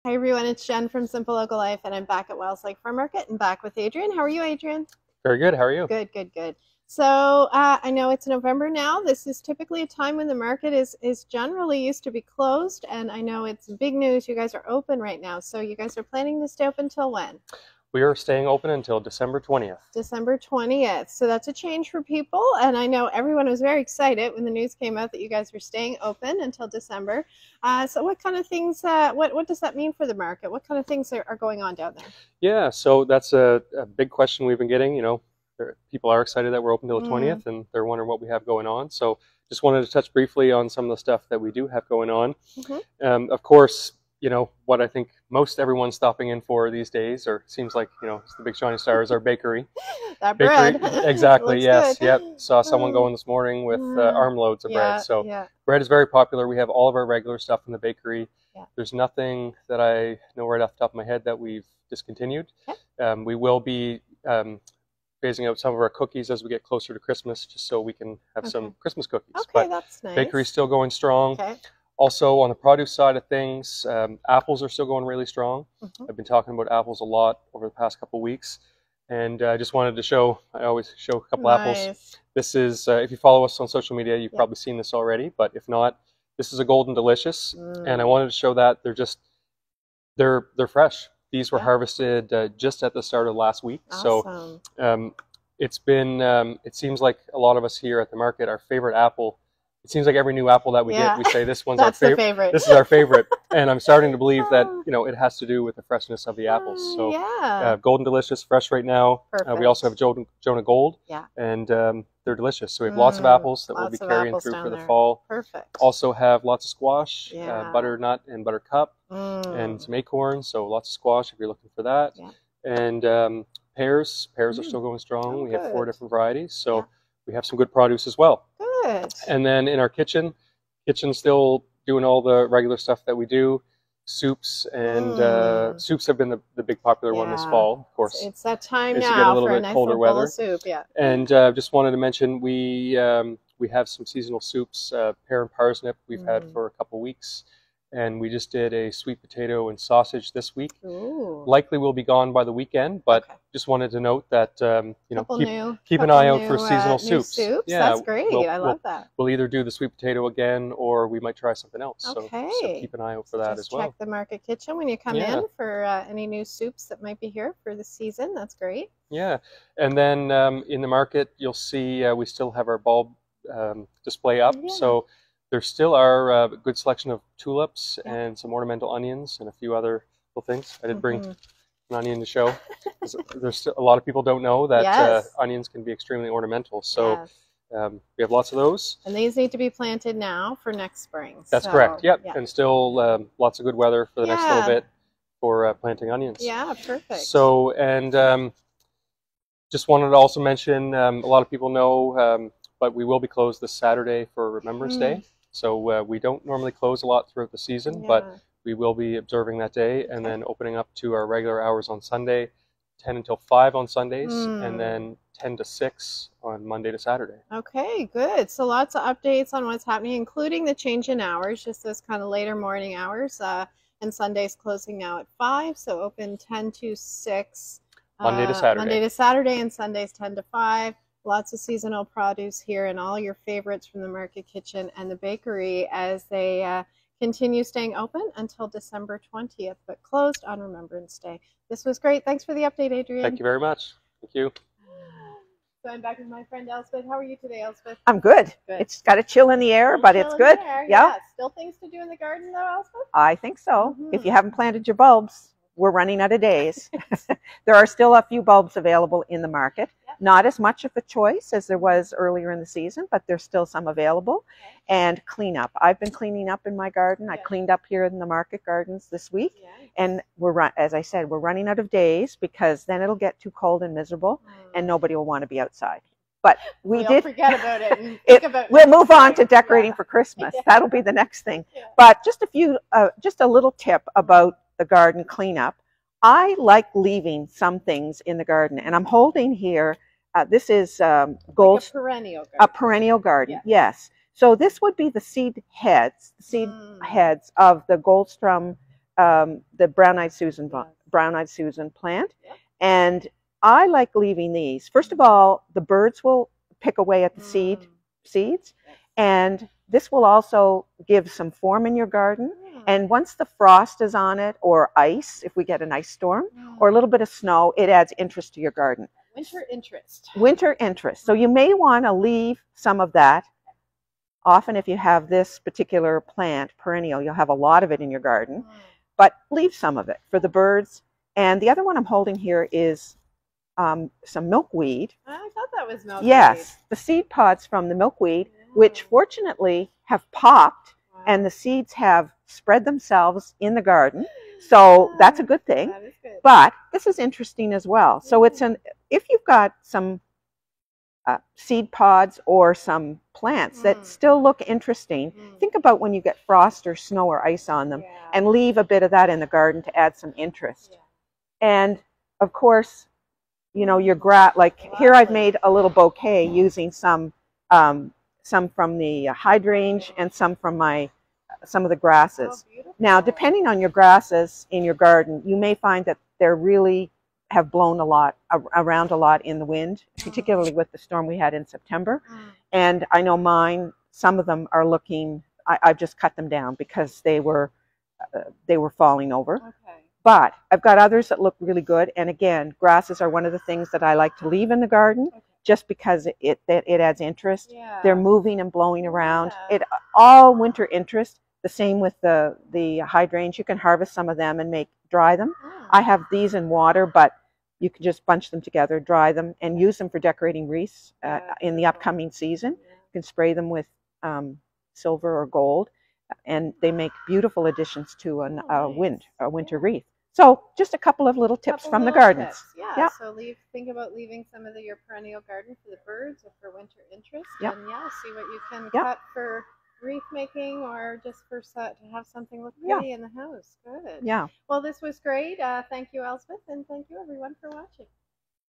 Hi everyone, it's Jen from Simple Local Life, and I'm back at Wells Lake Farm Market and back with Adrian. How are you, Adrian? Very good. How are you? Good, good, good. So I know it's November now. This is typically a time when the market is generally used to be closed, and I know it's big news. You guys are open right now. So you guys are planning to stay open till when? We are staying open until December 20th. December 20th. So that's a change for people. And I know everyone was very excited when the news came out that you guys were staying open until December. So what kind of things, what does that mean for the market? What kind of things are going on down there? Yeah, so that's a big question we've been getting. People are excited that we're open till the 20th, and they're wondering what we have going on. So just wanted to touch briefly on some of the stuff that we do have going on. Of course, what I think most everyone's stopping in for these days, or seems like, it's the big shining star, is our bakery. That Bakery, bread. exactly, yes, Good. yep. Saw someone going this morning with armloads of bread. So yeah. bread is very popular. We have all of our regular stuff in the bakery. Yeah. There's nothing that I know right off the top of my head that we've discontinued. Okay. We will be phasing out some of our cookies as we get closer to Christmas, just so we can have some Christmas cookies. Okay, but that's nice. bakery's still going strong. Okay. Also, on the produce side of things, apples are still going really strong. I've been talking about apples a lot over the past couple of weeks, and I just wanted to show, I always show a couple apples. This is, if you follow us on social media, you've probably seen this already, but if not, this is a Golden Delicious, and I wanted to show that they're fresh. These were harvested just at the start of last week. Awesome. So it's been, it seems like a lot of us here at the market, our favorite apple, it seems like every new apple that we get, we say this one's our favorite. This is our favorite. And I'm starting to believe that, it has to do with the freshness of the apples. So Golden Delicious, fresh right now. We also have Jonah Gold, and they're delicious. So we have lots of apples that we'll be carrying through for the fall. Perfect. Also have lots of squash, butternut and buttercup, and some acorns. So lots of squash if you're looking for that. And pears are still going strong. We have 4 different varieties. So we have some good produce as well. Good. And then in our kitchen's still doing all the regular stuff that we do. Soups and soups have been the big popular one this fall, of course. It's that time as now you get a little for bit a nice colder little bowl weather. of soup. And just wanted to mention we have some seasonal soups. Pear and parsnip we've had for a couple weeks. And we just did a sweet potato and sausage this week. Ooh. Likely will be gone by the weekend, but just wanted to note that keep an eye out for seasonal soups. Yeah, that's great. I love that. We'll either do the sweet potato again, or we might try something else. Okay. So keep an eye out for that as well. Check the Market Kitchen when you come in for any new soups that might be here for the season. That's great. Yeah, and then in the market you'll see we still have our bulb display up. So there still are a good selection of tulips and some ornamental onions and a few other little things. I did bring an onion to show. There's still, a lot of people don't know that onions can be extremely ornamental. So we have lots of those. And these need to be planted now for next spring. That's correct. Yep. And still lots of good weather for the next little bit for planting onions. Yeah, perfect. So, and just wanted to also mention, a lot of people know, but we will be closed this Saturday for Remembrance Day. So we don't normally close a lot throughout the season, but we will be observing that day and then opening up to our regular hours on Sunday, 10 until 5 on Sundays, and then 10 to 6 on Monday to Saturday. Okay, good. So lots of updates on what's happening, including the change in hours, just those kind of later morning hours. And Sunday's closing now at 5, so open 10 to 6. Monday to Saturday. Monday to Saturday, and Sundays 10 to 5. Lots of seasonal produce here and all your favorites from the Market Kitchen and the bakery as they continue staying open until December 20th, but closed on Remembrance Day. This was great. Thanks for the update, Adrien. Thank you very much. Thank you. So I'm back with my friend Elspeth. How are you today, Elspeth? I'm good. It's got a chill in the air, but it's good. Yeah. Still things to do in the garden though, Elspeth? I think so. If you haven't planted your bulbs, we're running out of days. There are still a few bulbs available in the market. Not as much of a choice as there was earlier in the season, but there's still some available. And cleanup. I've been cleaning up in my garden. I cleaned up here in the market gardens this week. And as I said, we're running out of days because then it'll get too cold and miserable and nobody will want to be outside. But we did forget about it. And think about we'll move on to decorating for Christmas. That'll be the next thing. But just a little tip about the garden cleanup. I like leaving some things in the garden, and I'm holding here. This is gold, like a perennial garden. A perennial garden. Yes. So this would be the seed heads, of the Goldstrom the brown-eyed Susan plant. Yep. And I like leaving these. First of all, the birds will pick away at the seeds, Yes. and this will also give some form in your garden. And once the frost is on it, or ice, if we get an ice storm, or a little bit of snow, it adds interest to your garden. Winter interest. Winter interest. So you may want to leave some of that. Often if you have this particular plant, perennial, you'll have a lot of it in your garden, but leave some of it for the birds. And the other one I'm holding here is some milkweed. I thought that was milkweed. Yes, the seed pods from the milkweed, which fortunately have popped, and the seeds have spread themselves in the garden. So that's a good thing. That is good. But this is interesting as well. So it's if you've got some seed pods or some plants that still look interesting, think about when you get frost or snow or ice on them, and leave a bit of that in the garden to add some interest. And of course, you know, your grass, like here I've made a little bouquet using some from the hydrangea and some from some of the grasses. Now, depending on your grasses in your garden, you may find that they're really have blown around a lot in the wind, particularly with the storm we had in September. And I know mine, some of them are looking, I've just cut them down because they were falling over. Okay. But I've got others that look really good. And again, grasses are one of the things that I like to leave in the garden, just because it adds interest. They're moving and blowing around. It all winter interest. The same with the hydrangeas. You can harvest some of them and dry them. I have these in water, but you can just bunch them together, dry them, and use them for decorating wreaths in the upcoming season. You can spray them with silver or gold, and they make beautiful additions to a winter wreath. So just a couple of little tips from the gardens. Yeah. So think about leaving some of your perennial garden for the birds or for winter interest. Yep. And see what you can cut for wreath making, or just to have something look pretty in the house. Good. Yeah. Well, this was great. Thank you, Elspeth, and thank you everyone for watching.